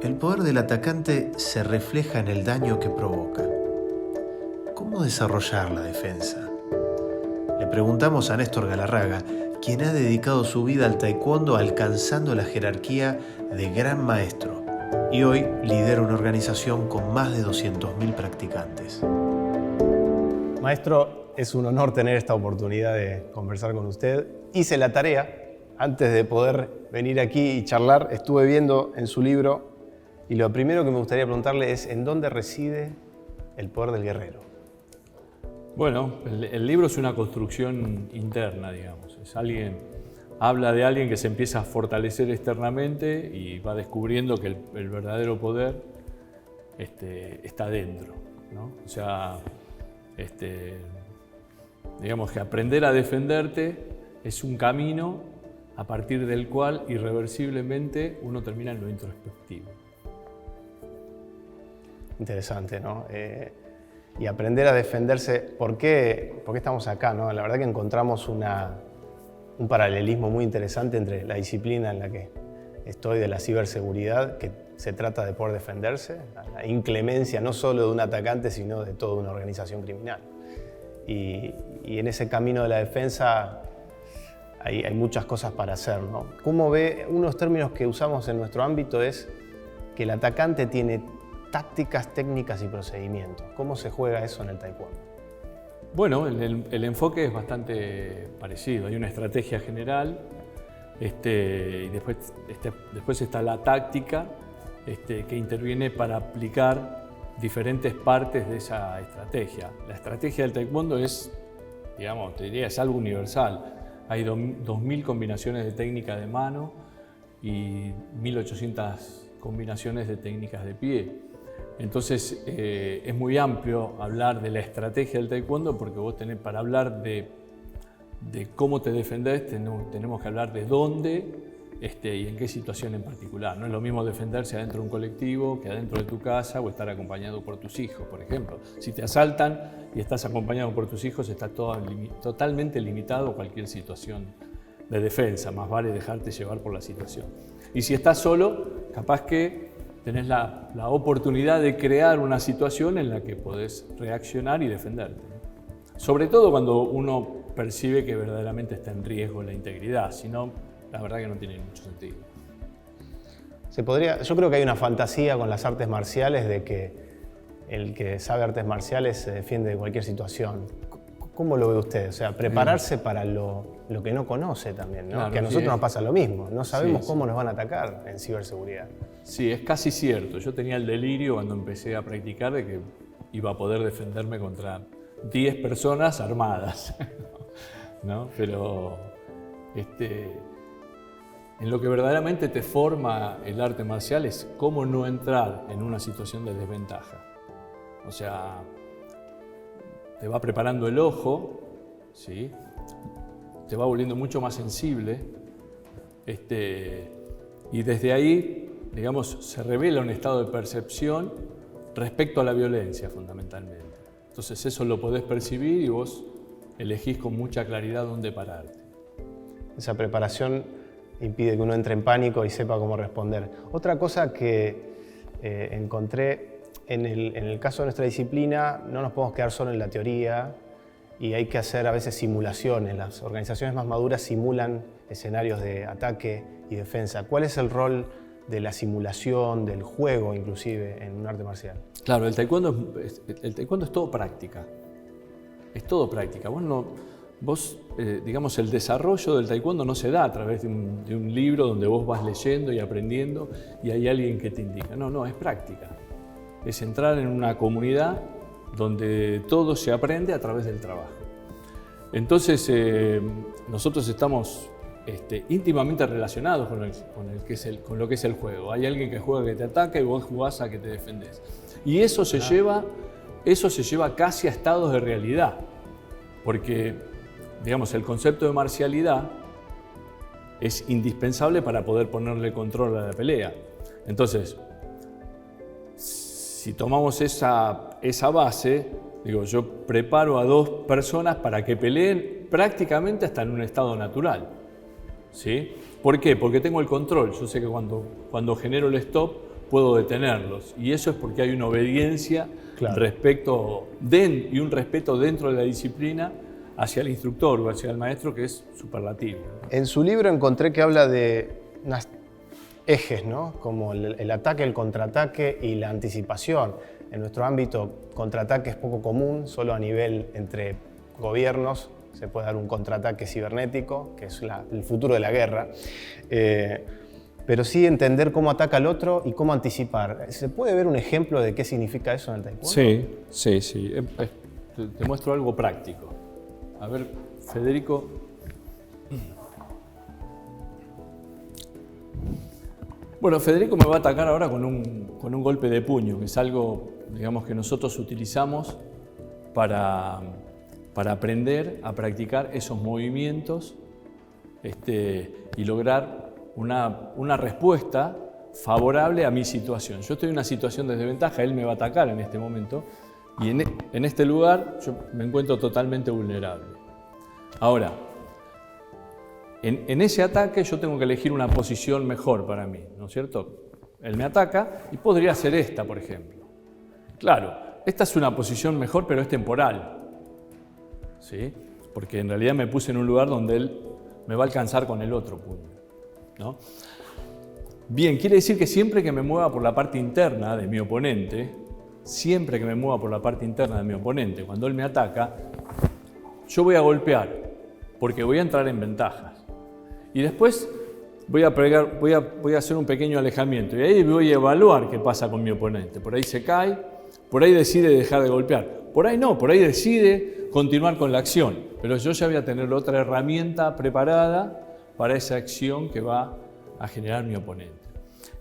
El poder del atacante se refleja en el daño que provoca. ¿Cómo desarrollar la defensa? Le preguntamos a Néstor Galarraga, quien ha dedicado su vida al taekwondo alcanzando la jerarquía de gran maestro y hoy lidera una organización con más de 200.000 practicantes. Maestro, es un honor tener esta oportunidad de conversar con usted. Hice la tarea, antes de poder venir aquí y charlar, estuve viendo en su libro y lo primero que me gustaría preguntarle es ¿en dónde reside el poder del guerrero? Bueno, el libro es una construcción interna, digamos. Habla de alguien que se empieza a fortalecer externamente y va descubriendo que el verdadero poder está dentro, ¿no? O sea, digamos que aprender a defenderte es un camino a partir del cual irreversiblemente uno termina en lo introspectivo. Interesante, ¿no? Y aprender a defenderse. ¿Por qué estamos acá, no? La verdad que encontramos un paralelismo muy interesante entre la disciplina en la que estoy de la ciberseguridad, que se trata de poder defenderse, la inclemencia no solo de un atacante, sino de toda una organización criminal. Y en ese camino de la defensa hay muchas cosas para hacer, ¿no? ¿Cómo ve? Unos términos que usamos en nuestro ámbito es que el atacante tiene tácticas, técnicas y procedimientos. ¿Cómo se juega eso en el taekwondo? Bueno, el enfoque es bastante parecido. Hay una estrategia general y después está la táctica que interviene para aplicar diferentes partes de esa estrategia. La estrategia del taekwondo es, digamos, te diría, es algo universal. Hay 2.000 combinaciones de técnica de mano y 1.800 combinaciones de técnicas de pie. Entonces es muy amplio hablar de la estrategia del taekwondo porque vos tenés, para hablar de cómo te defendés, tenemos que hablar de dónde y en qué situación en particular. No es lo mismo defenderse adentro de un colectivo que adentro de tu casa o estar acompañado por tus hijos, por ejemplo. Si te asaltan y estás acompañado por tus hijos, está totalmente limitado a cualquier situación de defensa. Más vale dejarte llevar por la situación. Y si estás solo, capaz que tenés la oportunidad de crear una situación en la que podés reaccionar y defenderte, ¿no? Sobre todo cuando uno percibe que verdaderamente está en riesgo la integridad, si no, la verdad que no tiene mucho sentido. Yo creo que hay una fantasía con las artes marciales de que el que sabe artes marciales se defiende de cualquier situación. ¿Cómo lo ve usted? O sea, prepararse para lo que no conoce también, ¿no? Claro, que a nosotros sí, nos pasa lo mismo, no sabemos sí. cómo nos van a atacar en ciberseguridad. Sí, es casi cierto. Yo tenía el delirio cuando empecé a practicar de que iba a poder defenderme contra 10 personas armadas, ¿no? Pero en lo que verdaderamente te forma el arte marcial es cómo no entrar en una situación de desventaja. O sea, te va preparando el ojo, ¿sí? Te va volviendo mucho más sensible, y desde ahí, digamos, se revela un estado de percepción respecto a la violencia, fundamentalmente. Entonces eso lo podés percibir y vos elegís con mucha claridad dónde pararte. Esa preparación impide que uno entre en pánico y sepa cómo responder. Otra cosa que encontré en el caso de nuestra disciplina, no nos podemos quedar solo en la teoría y hay que hacer a veces simulaciones. Las organizaciones más maduras simulan escenarios de ataque y defensa. ¿Cuál es el rol de la simulación, del juego inclusive, en un arte marcial? Claro, el taekwondo es todo práctica. Es todo práctica. Digamos, el desarrollo del taekwondo no se da a través de un libro donde vos vas leyendo y aprendiendo y hay alguien que te indica. No, es práctica. Es entrar en una comunidad donde todo se aprende a través del trabajo. Entonces, nosotros estamos íntimamente relacionados con lo que es el juego. Hay alguien que juega que te ataca y vos jugás a que te defendés. Y eso se lleva casi a estados de realidad. Porque, digamos, el concepto de marcialidad es indispensable para poder ponerle control a la pelea. Entonces, si tomamos esa base, digo, yo preparo a 2 personas para que peleen prácticamente hasta en un estado natural, ¿sí? ¿Por qué? Porque tengo el control. Yo sé que cuando genero el stop, puedo detenerlos. Y eso es porque hay una obediencia y un respeto dentro de la disciplina hacia el instructor o hacia el maestro que es superlativo. En su libro encontré que habla de unos ejes, ¿no? Como el ataque, el contraataque y la anticipación. En nuestro ámbito, contraataque es poco común, solo a nivel entre gobiernos se puede dar un contraataque cibernético, que es el futuro de la guerra. Pero sí entender cómo ataca al otro y cómo anticipar. ¿Se puede ver un ejemplo de qué significa eso en el taekwondo? Sí. Te muestro algo práctico. A ver, Federico. Bueno, Federico me va a atacar ahora con un golpe de puño, que es algo, digamos, que nosotros utilizamos para aprender a practicar esos movimientos y lograr una respuesta favorable a mi situación. Yo estoy en una situación de desventaja, él me va a atacar en este momento y en este lugar yo me encuentro totalmente vulnerable. Ahora, en ese ataque yo tengo que elegir una posición mejor para mí, ¿no es cierto? Él me ataca y podría ser esta, por ejemplo. Claro, esta es una posición mejor, pero es temporal, ¿sí? Porque en realidad me puse en un lugar donde él me va a alcanzar con el otro puño, ¿no? Bien, quiere decir que siempre que me mueva por la parte interna de mi oponente, cuando él me ataca, yo voy a golpear, porque voy a entrar en ventajas. Y después voy a hacer un pequeño alejamiento y ahí voy a evaluar qué pasa con mi oponente. Por ahí se cae, por ahí decide dejar de golpear. Por ahí no, por ahí decide continuar con la acción. Pero yo ya voy a tener otra herramienta preparada para esa acción que va a generar mi oponente.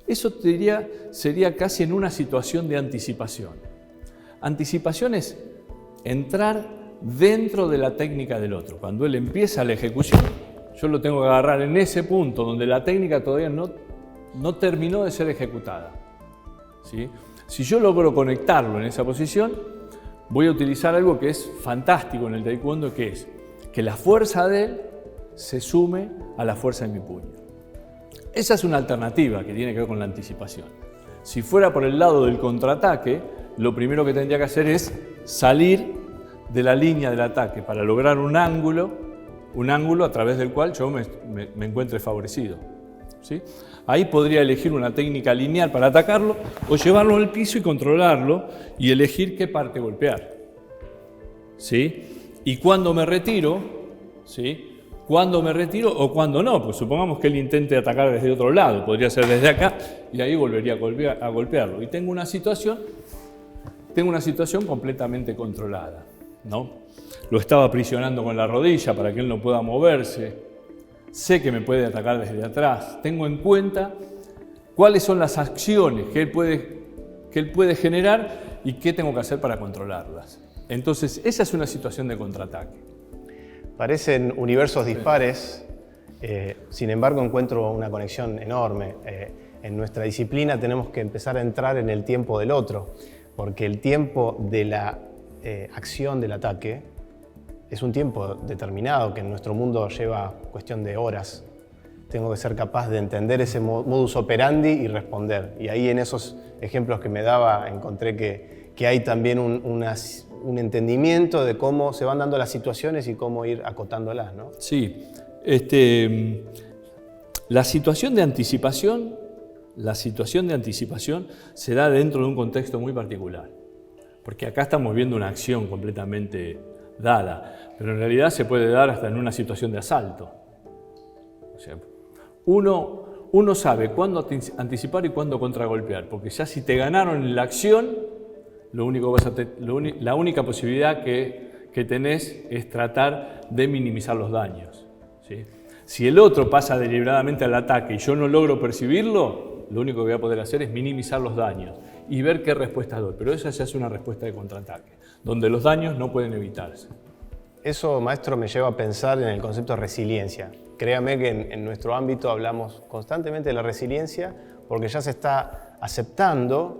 Eso te diría, sería casi en una situación de anticipación. Anticipación es entrar dentro de la técnica del otro. Cuando él empieza la ejecución, yo lo tengo que agarrar en ese punto donde la técnica todavía no terminó de ser ejecutada, ¿sí? Si yo logro conectarlo en esa posición, voy a utilizar algo que es fantástico en el taekwondo, que es que la fuerza de él se sume a la fuerza de mi puño. Esa es una alternativa que tiene que ver con la anticipación. Si fuera por el lado del contraataque, lo primero que tendría que hacer es salir de la línea del ataque para lograr un ángulo a través del cual yo me encuentre favorecido, ¿sí? Ahí podría elegir una técnica lineal para atacarlo o llevarlo al piso y controlarlo y elegir qué parte golpear, ¿sí? Y cuando me retiro, ¿sí? Cuándo me retiro o cuándo no, pues supongamos que él intente atacar desde otro lado, podría ser desde acá y ahí volvería a golpearlo. Y tengo una situación completamente controlada, ¿no? Lo estaba aprisionando con la rodilla para que él no pueda moverse. Sé que me puede atacar desde atrás. Tengo en cuenta cuáles son las acciones que él puede generar y qué tengo que hacer para controlarlas. Entonces, esa es una situación de contraataque. Parecen universos dispares, sin embargo encuentro una conexión enorme. En nuestra disciplina tenemos que empezar a entrar en el tiempo del otro, porque el tiempo de la acción del ataque es un tiempo determinado que en nuestro mundo lleva cuestión de horas. Tengo que ser capaz de entender ese modus operandi y responder. Y ahí en esos ejemplos que me daba encontré que hay también un entendimiento de cómo se van dando las situaciones y cómo ir acotándolas, ¿no? Sí. La situación de anticipación se da dentro de un contexto muy particular. Porque acá estamos viendo una acción completamente dada, pero en realidad se puede dar hasta en una situación de asalto. O sea, uno sabe cuándo anticipar y cuándo contragolpear, porque ya si te ganaron en la acción, la única posibilidad que tenés es tratar de minimizar los daños, ¿sí? Si el otro pasa deliberadamente al ataque y yo no logro percibirlo, lo único que voy a poder hacer es minimizar los daños y ver qué respuesta doy. Pero esa ya es una respuesta de contraataque, donde los daños no pueden evitarse. Eso, maestro, me lleva a pensar en el concepto de resiliencia. Créame que en nuestro ámbito hablamos constantemente de la resiliencia porque ya se está aceptando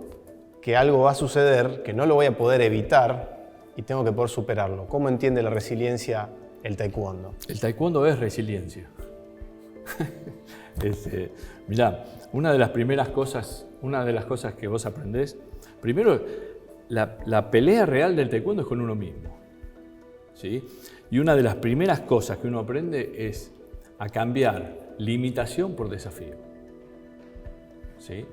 que algo va a suceder, que no lo voy a poder evitar y tengo que poder superarlo. ¿Cómo entiende la resiliencia el taekwondo? El taekwondo es resiliencia. Mirá, una de las cosas que vos aprendés, primero, la pelea real del taekwondo es con uno mismo, ¿sí? Y una de las primeras cosas que uno aprende es a cambiar limitación por desafío, ¿sí?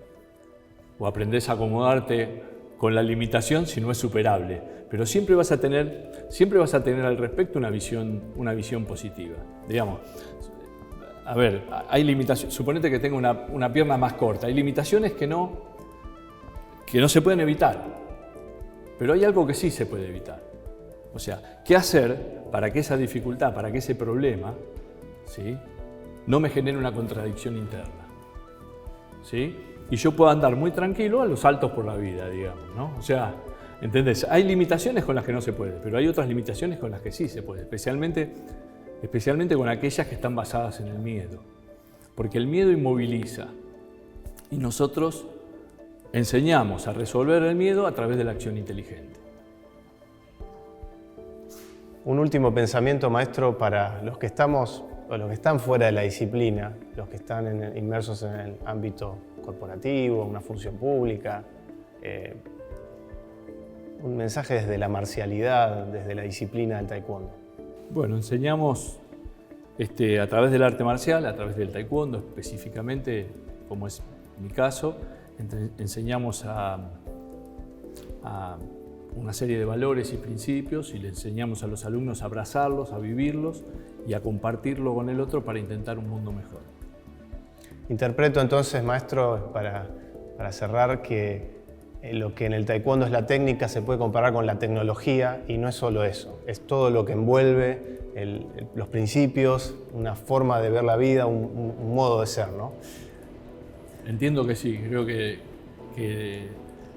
O aprendés a acomodarte con la limitación si no es superable, pero siempre vas a tener al respecto una visión positiva. Digamos, a ver, hay limitaciones, suponete que tengo una pierna más corta, hay limitaciones que no se pueden evitar, pero hay algo que sí se puede evitar. O sea, ¿qué hacer para que esa dificultad, para que ese problema, ¿sí?, no me genere una contradicción interna? ¿Sí? Y yo puedo andar muy tranquilo a los saltos por la vida, digamos, ¿no? O sea, ¿entendés? Hay limitaciones con las que no se puede, pero hay otras limitaciones con las que sí se puede, especialmente con aquellas que están basadas en el miedo. Porque el miedo inmoviliza y nosotros enseñamos a resolver el miedo a través de la acción inteligente. Un último pensamiento, maestro, para los que estamos o los que están fuera de la disciplina, los que están inmersos en el ámbito corporativo, una función pública, un mensaje desde la marcialidad, desde la disciplina del taekwondo. Bueno, enseñamos a través del arte marcial, a través del taekwondo específicamente, como es mi caso, enseñamos a una serie de valores y principios y le enseñamos a los alumnos a abrazarlos, a vivirlos y a compartirlo con el otro para intentar un mundo mejor. Interpreto entonces, maestro, para cerrar, que lo que en el taekwondo es la técnica se puede comparar con la tecnología y no es solo eso, es todo lo que envuelve los principios, una forma de ver la vida, un modo de ser, ¿no? Entiendo que sí, creo que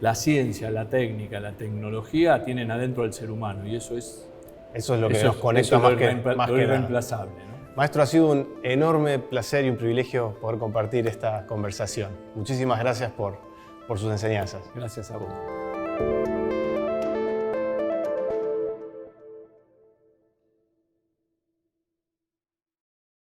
la ciencia, la técnica, la tecnología tienen adentro al ser humano y eso es lo que nos conecta más que irreemplazable, ¿no? Maestro, ha sido un enorme placer y un privilegio poder compartir esta conversación. Muchísimas gracias por sus enseñanzas. Gracias a vos.